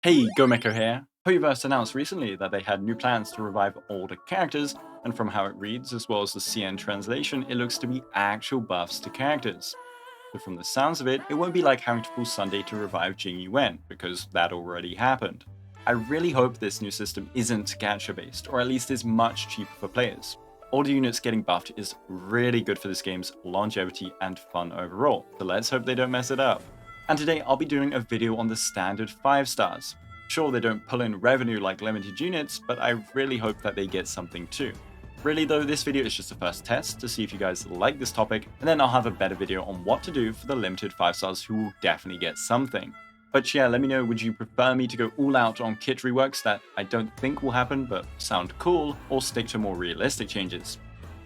Hey, Gomeko here. Hoyoverse announced recently that they had new plans to revive older characters, and from how it reads, as well as the CN translation, it looks to be actual buffs to characters. But from the sounds of it, it won't be like having to pull Sunday to revive Jing Yuan, because that already happened. I really hope this new system isn't gacha based, or at least is much cheaper for players. Older units getting buffed is really good for this game's longevity and fun overall, so let's hope they don't mess it up. And today I'll be doing a video on the standard 5 stars. Sure, they don't pull in revenue like limited units, but I really hope that they get something too. Really though, this video is just a first test to see if you guys like this topic, and then I'll have a better video on what to do for the limited 5 stars who will definitely get something. But yeah, let me know, would you prefer me to go all out on kit reworks that I don't think will happen but sound cool, or stick to more realistic changes?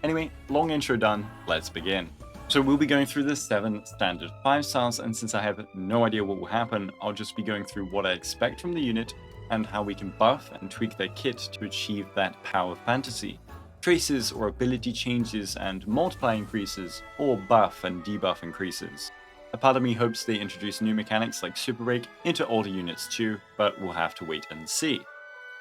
Anyway, long intro done, let's begin. So we'll be going through the 7 standard 5 stars, and since I have no idea what will happen, I'll just be going through what I expect from the unit and how we can buff and tweak their kit to achieve that power fantasy. Traces or ability changes and multiply increases, or buff and debuff increases. A part of me hopes they introduce new mechanics like Super Break into older units too, but we'll have to wait and see.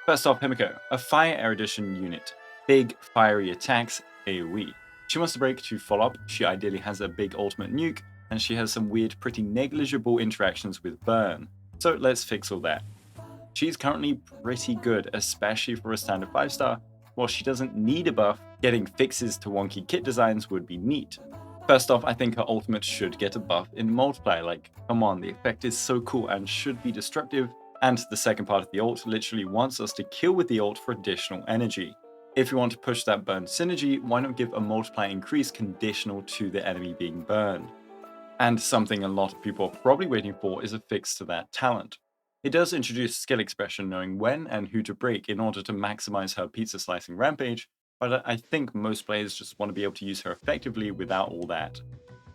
First off, Himeko, a Fire Erudition unit. Big, fiery attacks, AoE. She wants to break to follow up, she ideally has a big ultimate nuke, and she has some weird, pretty negligible interactions with burn. So let's fix all that. She's currently pretty good, especially for a standard 5 star. While she doesn't need a buff, getting fixes to wonky kit designs would be neat. First off, I think her ultimate should get a buff in multiply, like, come on, the effect is so cool and should be destructive, and the second part of the ult literally wants us to kill with the ult for additional energy. If you want to push that burn synergy, why not give a multiply increase conditional to the enemy being burned? And something a lot of people are probably waiting for is a fix to that talent. It does introduce skill expression knowing when and who to break in order to maximize her pizza slicing rampage, but I think most players just want to be able to use her effectively without all that.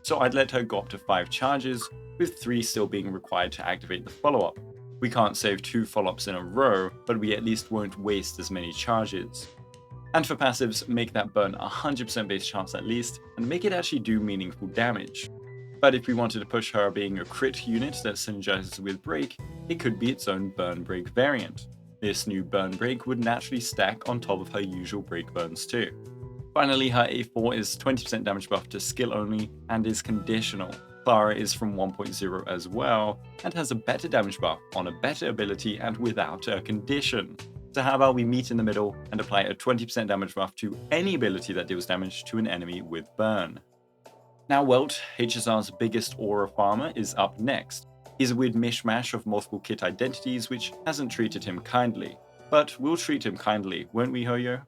So I'd let her go up to 5 charges, with 3 still being required to activate the follow-up. We can't save 2 follow-ups in a row, but we at least won't waste as many charges. And for passives, make that burn 100% base chance at least, and make it actually do meaningful damage. But if we wanted to push her being a crit unit that synergizes with Break, it could be its own Burn Break variant. This new Burn Break would naturally stack on top of her usual Break burns too. Finally, her A4 is 20% damage buff to skill only, and is conditional. Clara is from 1.0 as well, and has a better damage buff on a better ability and without a condition. So how about we meet in the middle and apply a 20% damage buff to any ability that deals damage to an enemy with burn. Now Welt, HSR's biggest aura farmer, is up next. He's a weird mishmash of multiple kit identities which hasn't treated him kindly. But we'll treat him kindly, won't we, Hoyo?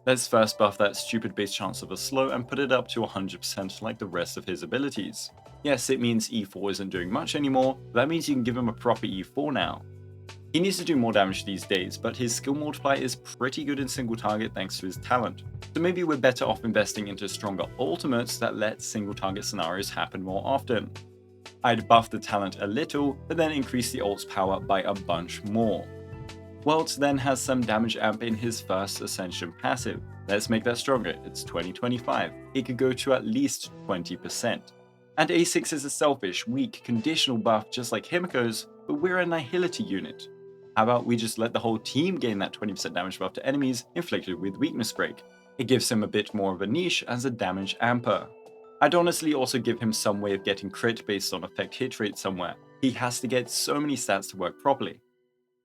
Let's first buff that stupid base chance of a slow and put it up to 100% like the rest of his abilities. Yes, it means E4 isn't doing much anymore, but that means you can give him a proper E4 now. He needs to do more damage these days, but his skill multiply is pretty good in single target thanks to his talent. So maybe we're better off investing into stronger ultimates that let single target scenarios happen more often. I'd buff the talent a little, but then increase the ult's power by a bunch more. Welt then has some damage amp in his first Ascension passive. Let's make that stronger, it's 2025. It could go to at least 20%. And A6 is a selfish, weak, conditional buff just like Himeko's, but we're a Nihility unit. How about we just let the whole team gain that 20% damage buff to enemies inflicted with Weakness Break? It gives him a bit more of a niche as a damage amper. I'd honestly also give him some way of getting crit based on effect hit rate somewhere. He has to get so many stats to work properly.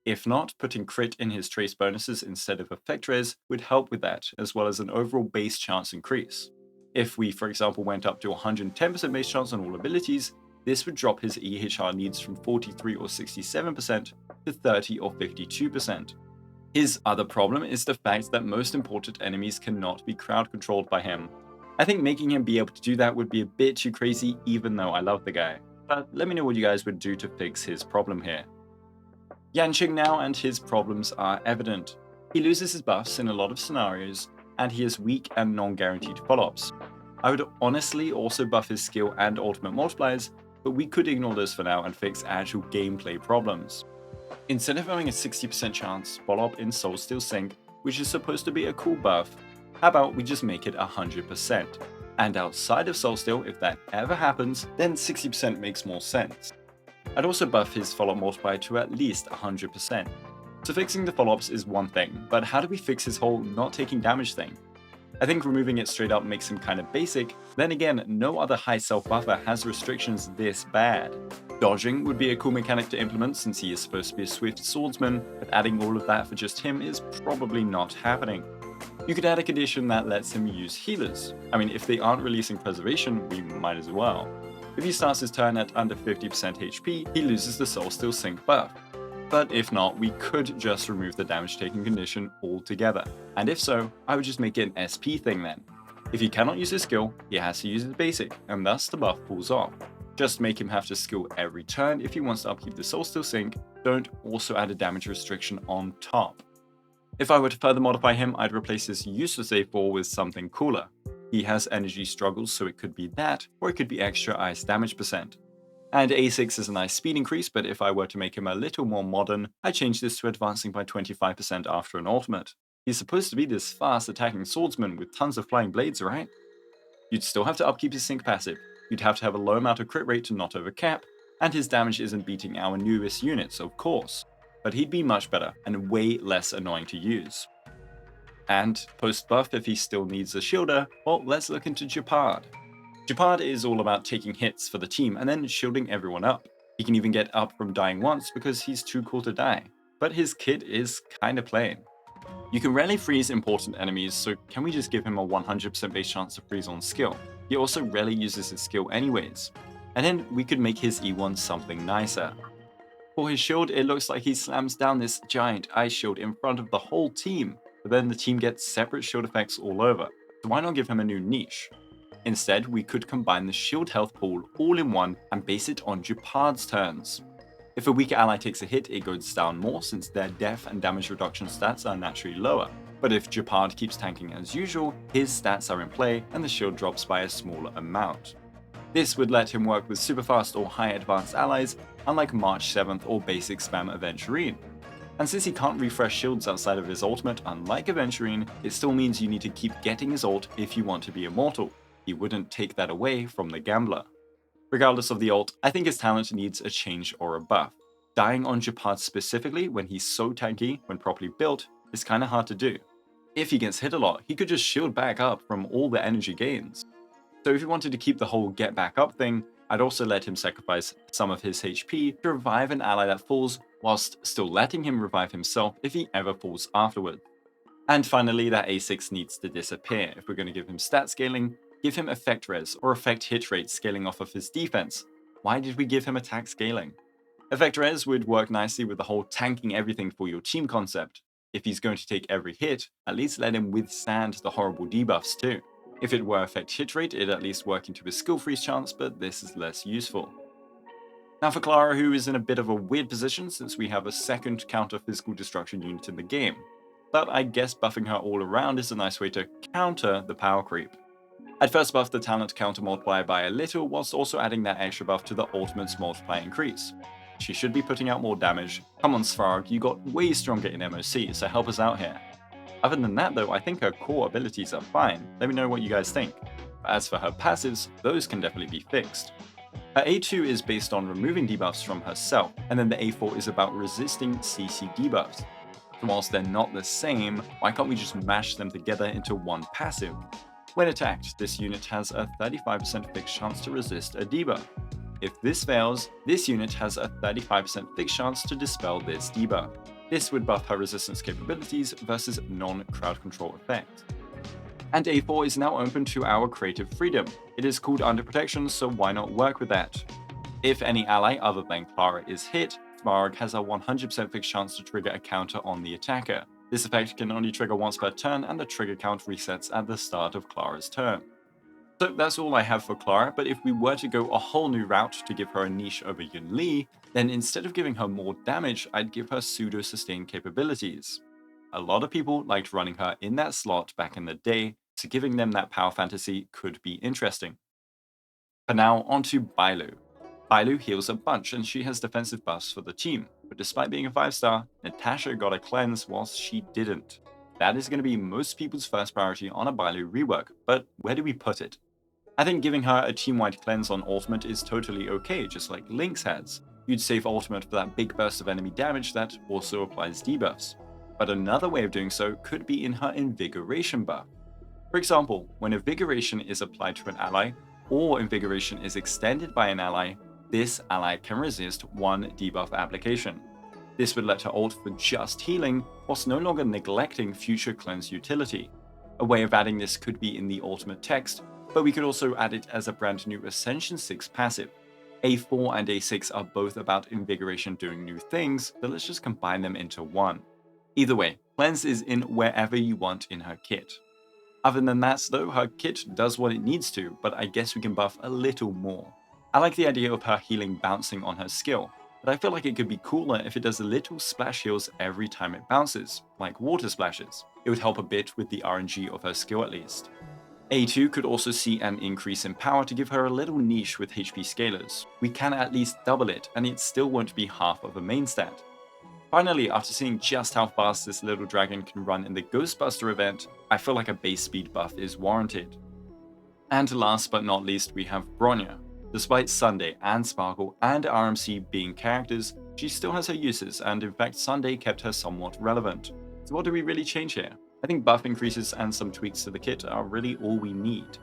If not, putting crit in his trace bonuses instead of effect res would help with that, as well as an overall base chance increase. If we, for example, went up to 110% base chance on all abilities, this would drop his EHR needs from 43 or 67% to 30 or 52%. His other problem is the fact that most important enemies cannot be crowd controlled by him. I think making him be able to do that would be a bit too crazy, even though I love the guy. But let me know what you guys would do to fix his problem here. Yanqing now, and his problems are evident. He loses his buffs in a lot of scenarios, and he has weak and non-guaranteed follow-ups. I would honestly also buff his skill and ultimate multipliers, but we could ignore this for now and fix actual gameplay problems. Instead of having a 60% chance follow-up in Soulsteel Sync, which is supposed to be a cool buff, how about we just make it 100%? And outside of Soulsteel, if that ever happens, then 60% makes more sense. I'd also buff his follow-up multiplier to at least 100%. So fixing the follow-ups is one thing, but how do we fix his whole not taking damage thing? I think removing it straight up makes him kind of basic. Then again, no other high self buffer has restrictions this bad. Dodging would be a cool mechanic to implement since he is supposed to be a swift swordsman, but adding all of that for just him is probably not happening. You could add a condition that lets him use healers. I mean, if they aren't releasing preservation, we might as well. If he starts his turn at under 50% HP, he loses the Soul Steal Sync buff. But if not, we could just remove the damage taking condition altogether. And if so, I would just make it an SP thing then. If he cannot use his skill, he has to use his basic, and thus the buff falls off. Just make him have to skill every turn if he wants to upkeep the Soul Steal Sync, don't also add a damage restriction on top. If I were to further modify him, I'd replace his useless A4 with something cooler. He has energy struggles, so it could be that, or it could be extra ice damage percent. And A6 is a nice speed increase, but if I were to make him a little more modern, I'd change this to advancing by 25% after an ultimate. He's supposed to be this fast attacking swordsman with tons of flying blades, right? You'd still have to upkeep his sync passive, you'd have to have a low amount of crit rate to not overcap, and his damage isn't beating our newest units, of course. But he'd be much better, and way less annoying to use. And post-buff, if he still needs a shielder, well, let's look into Gepard. Gepard is all about taking hits for the team and then shielding everyone up. He can even get up from dying once because he's too cool to die, but his kit is kinda plain. You can rarely freeze important enemies, so can we just give him a 100% base chance to freeze on skill? He also rarely uses his skill anyways. And then we could make his E1 something nicer. For his shield, it looks like he slams down this giant ice shield in front of the whole team, but then the team gets separate shield effects all over, so why not give him a new niche? Instead, we could combine the shield health pool all in one and base it on Gepard's turns. If a weaker ally takes a hit, it goes down more since their def and damage reduction stats are naturally lower. But if Gepard keeps tanking as usual, his stats are in play and the shield drops by a smaller amount. This would let him work with super fast or high advanced allies, unlike March 7th or basic spam Aventurine. And since he can't refresh shields outside of his ultimate, unlike Aventurine, it still means you need to keep getting his ult if you want to be immortal. He wouldn't take that away from the gambler. Regardless of the ult, I think his talent needs a change or a buff. Dying on Gepard specifically when he's so tanky when properly built is kinda hard to do. If he gets hit a lot, he could just shield back up from all the energy gains. So if you wanted to keep the whole get back up thing, I'd also let him sacrifice some of his HP to revive an ally that falls, whilst still letting him revive himself if he ever falls afterward. And finally, that A6 needs to disappear. If we're going to give him stat scaling, give him effect res or effect hit rate scaling off of his defense. Why did we give him attack scaling? Effect res would work nicely with the whole tanking everything for your team concept. If he's going to take every hit, at least let him withstand the horrible debuffs too. If it were effect hit rate, it'd at least work into his skill freeze chance, but this is less useful. Now for Clara, who is in a bit of a weird position since we have a second counter physical destruction unit in the game. But I guess buffing her all around is a nice way to counter the power creep. I'd first buff the talent counter multiplier by a little, whilst also adding that extra buff to the ultimate's multiplier increase. She should be putting out more damage. Come on Svarog, you got way stronger in MOC, so help us out here. Other than that though, I think her core abilities are fine. Let me know what you guys think. As for her passives, those can definitely be fixed. Her A2 is based on removing debuffs from herself, and then the A4 is about resisting CC debuffs. So whilst they're not the same, why can't we just mash them together into one passive? When attacked, this unit has a 35% fixed chance to resist a debuff. If this fails, this unit has a 35% fixed chance to dispel this debuff. This would buff her resistance capabilities versus non-crowd control effect. And A4 is now open to our creative freedom. It is called under protection, so why not work with that? If any ally other than Clara is hit, Svarog has a 100% fixed chance to trigger a counter on the attacker. This effect can only trigger once per turn, and the trigger count resets at the start of Clara's turn. So that's all I have for Clara, but if we were to go a whole new route to give her a niche over Yun Li, then instead of giving her more damage, I'd give her pseudo-sustain capabilities. A lot of people liked running her in that slot back in the day, so giving them that power fantasy could be interesting. For now, onto Bailu. Bailu heals a bunch and she has defensive buffs for the team, but despite being a 5-star, Natasha got a cleanse whilst she didn't. That is going to be most people's first priority on a Bailu rework, but where do we put it? I think giving her a team-wide cleanse on ultimate is totally okay, just like Lynx has. You'd save ultimate for that big burst of enemy damage that also applies debuffs. But another way of doing so could be in her Invigoration buff. For example, when Invigoration is applied to an ally, or Invigoration is extended by an ally, this ally can resist one debuff application. This would let her ult for just healing, whilst no longer neglecting future cleanse utility. A way of adding this could be in the ultimate text, but we could also add it as a brand new Ascension 6 passive. A4 and A6 are both about Invigoration doing new things, so let's just combine them into one. Either way, cleanse is in wherever you want in her kit. Other than that though, her kit does what it needs to, but I guess we can buff a little more. I like the idea of her healing bouncing on her skill, but I feel like it could be cooler if it does little splash heals every time it bounces, like water splashes. It would help a bit with the RNG of her skill at least. A2 could also see an increase in power to give her a little niche with HP scalers. We can at least double it, and it still won't be half of a main stat. Finally, after seeing just how fast this little dragon can run in the Ghostbuster event, I feel like a base speed buff is warranted. And last but not least, we have Bronya. Despite Sunday and Sparkle and RMC being characters, she still has her uses, and in fact Sunday kept her somewhat relevant. So what do we really change here? I think buff increases and some tweaks to the kit are really all we need.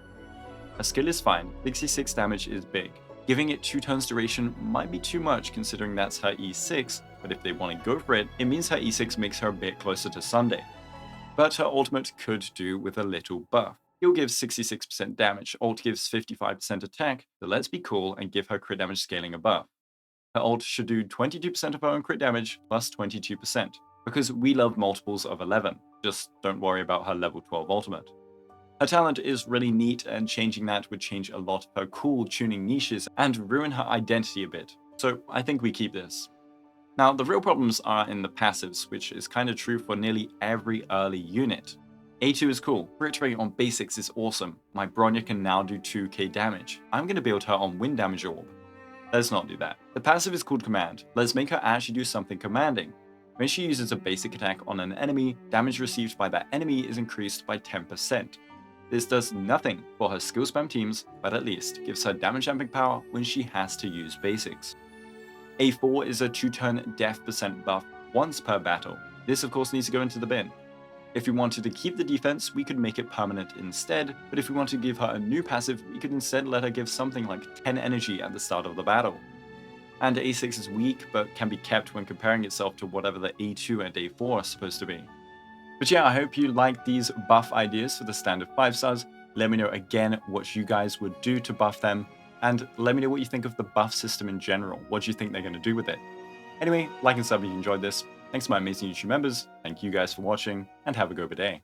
Her skill is fine, 66 damage is big. Giving it 2 turns duration might be too much considering that's her E6, but if they want to go for it, it means her E6 makes her a bit closer to Sunday. But her ultimate could do with a little buff. He'll give 66% damage, ult gives 55% attack, so let's be cool and give her crit damage scaling a buff. Her ult should do 22% of her own crit damage plus 22%, because we love multiples of 11, just don't worry about her level 12 ultimate. Her talent is really neat, and changing that would change a lot of her cool tuning niches and ruin her identity a bit, so I think we keep this. Now, the real problems are in the passives, which is kinda true for nearly every early unit. A2 is cool, crit rate on basics is awesome, my Bronya can now do 2k damage, I'm gonna build her on wind damage orb. Let's not do that. The passive is called command, let's make her actually do something commanding. When she uses a basic attack on an enemy, damage received by that enemy is increased by 10%. This does nothing for her skill spam teams, but at least gives her damage amping power when she has to use basics. A4 is a 2-turn def percent buff once per battle. This of course needs to go into the bin. If we wanted to keep the defense, we could make it permanent instead, but if we want to give her a new passive, we could instead let her give something like 10 energy at the start of the battle. And A6 is weak, but can be kept when comparing itself to whatever the A2 and A4 are supposed to be. But yeah, I hope you liked these buff ideas for the standard 5 stars. Let me know again what you guys would do to buff them, and let me know what you think of the buff system in general. What do you think they're going to do with it? Anyway, like and sub if you enjoyed this. Thanks to my amazing YouTube members, thank you guys for watching, and have a good day.